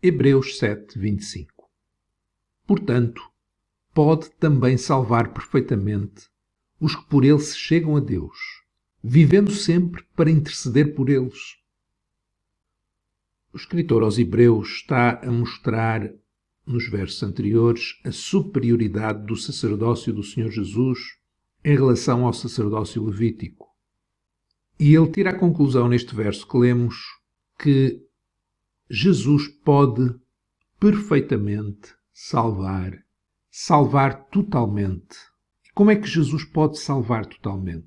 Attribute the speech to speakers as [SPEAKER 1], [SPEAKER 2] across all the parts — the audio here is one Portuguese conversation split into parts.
[SPEAKER 1] Hebreus 7:25. Portanto, pode também salvar perfeitamente os que por ele se chegam a Deus, vivendo sempre para interceder por eles. O escritor aos Hebreus está a mostrar, nos versos anteriores, a superioridade do sacerdócio do Senhor Jesus em relação ao sacerdócio levítico. E ele tira a conclusão neste verso que lemos que Jesus pode perfeitamente salvar totalmente. Como é que Jesus pode salvar totalmente?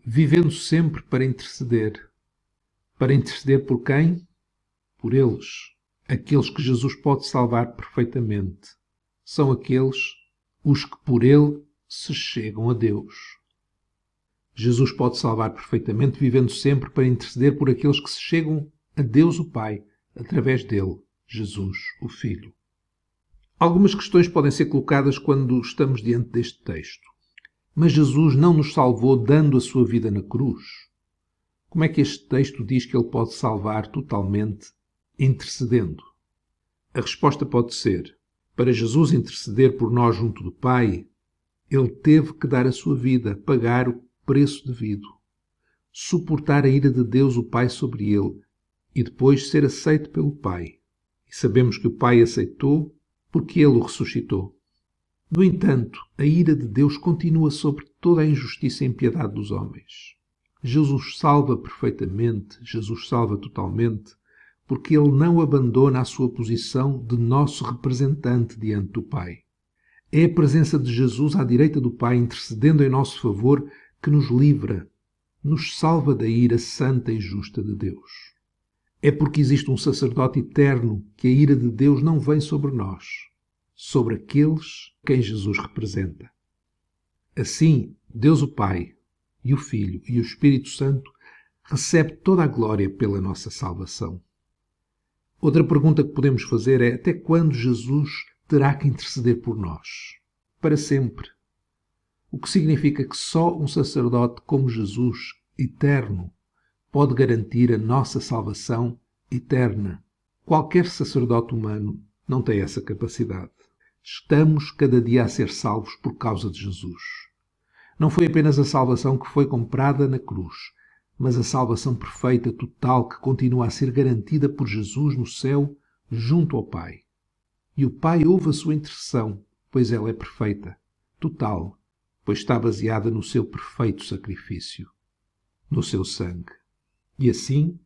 [SPEAKER 1] Vivendo sempre para interceder. Para interceder por quem? Por eles. Aqueles que Jesus pode salvar perfeitamente. São aqueles os que por ele se chegam a Deus. Jesus pode salvar perfeitamente, vivendo sempre para interceder por aqueles que se chegam a Deus o Pai, através dele, Jesus, o Filho. Algumas questões podem ser colocadas quando estamos diante deste texto. Mas Jesus não nos salvou dando a sua vida na cruz? Como é que este texto diz que ele pode salvar totalmente intercedendo? A resposta pode ser: para Jesus interceder por nós junto do Pai, ele teve que dar a sua vida, pagar o preço devido, suportar a ira de Deus o Pai sobre ele e depois ser aceito pelo Pai. E sabemos que o Pai aceitou porque ele o ressuscitou. No entanto, a ira de Deus continua sobre toda a injustiça e impiedade dos homens. Jesus salva perfeitamente, Jesus salva totalmente, porque ele não abandona a sua posição de nosso representante diante do Pai. É a presença de Jesus à direita do Pai, intercedendo em nosso favor, que nos livra, nos salva da ira santa e justa de Deus. É porque existe um sacerdote eterno que a ira de Deus não vem sobre nós, sobre aqueles quem Jesus representa. Assim, Deus o Pai, e o Filho e o Espírito Santo recebe toda a glória pela nossa salvação. Outra pergunta que podemos fazer é: até quando Jesus terá que interceder por nós? Para sempre. O que significa que só um sacerdote como Jesus, eterno, pode garantir a nossa salvação eterna. Qualquer sacerdote humano não tem essa capacidade. Estamos cada dia a ser salvos por causa de Jesus. Não foi apenas a salvação que foi comprada na cruz, mas a salvação perfeita, total, que continua a ser garantida por Jesus no céu, junto ao Pai. E o Pai ouve a sua intercessão, pois ela é perfeita, total, pois está baseada no seu perfeito sacrifício, no seu sangue. E assim,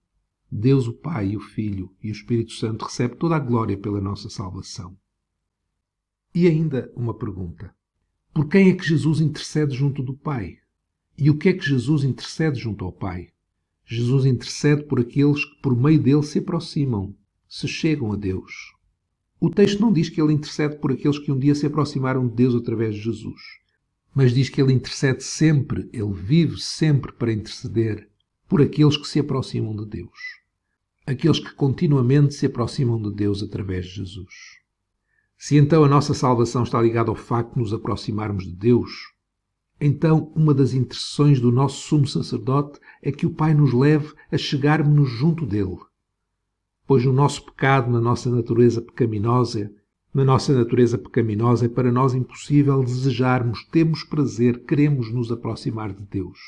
[SPEAKER 1] Deus o Pai, o Filho e o Espírito Santo recebem toda a glória pela nossa salvação. E ainda uma pergunta: por quem é que Jesus intercede junto do Pai? E o que é que Jesus intercede junto ao Pai? Jesus intercede por aqueles que por meio dele se aproximam, se chegam a Deus. O texto não diz que ele intercede por aqueles que um dia se aproximaram de Deus através de Jesus, mas diz que ele intercede sempre, ele vive sempre para interceder por aqueles que se aproximam de Deus. Aqueles que continuamente se aproximam de Deus através de Jesus. Se então a nossa salvação está ligada ao facto de nos aproximarmos de Deus, então uma das intercessões do nosso sumo sacerdote é que o Pai nos leve a chegarmos junto dele. Pois no nosso pecado, na nossa natureza pecaminosa é para nós impossível desejarmos, termos prazer, queremos nos aproximar de Deus.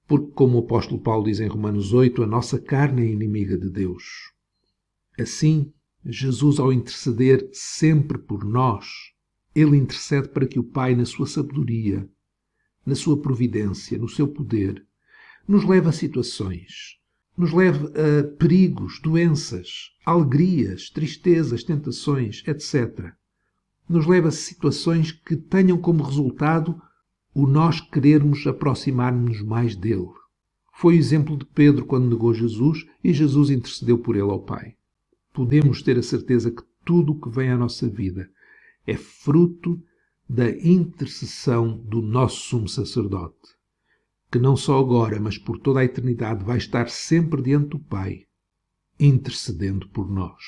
[SPEAKER 1] Porque, como o apóstolo Paulo diz em Romanos 8, a nossa carne é inimiga de Deus. Assim, Jesus, ao interceder sempre por nós, ele intercede para que o Pai, na sua sabedoria, na sua providência, no seu poder, nos leve a situações, nos leve a perigos, doenças, alegrias, tristezas, tentações, etc. Nos leve a situações que tenham como resultado o nós querermos aproximar-nos mais dele. Foi o exemplo de Pedro quando negou Jesus e Jesus intercedeu por ele ao Pai. Podemos ter a certeza que tudo o que vem à nossa vida é fruto da intercessão do nosso sumo sacerdote, que não só agora, mas por toda a eternidade vai estar sempre diante do Pai, intercedendo por nós.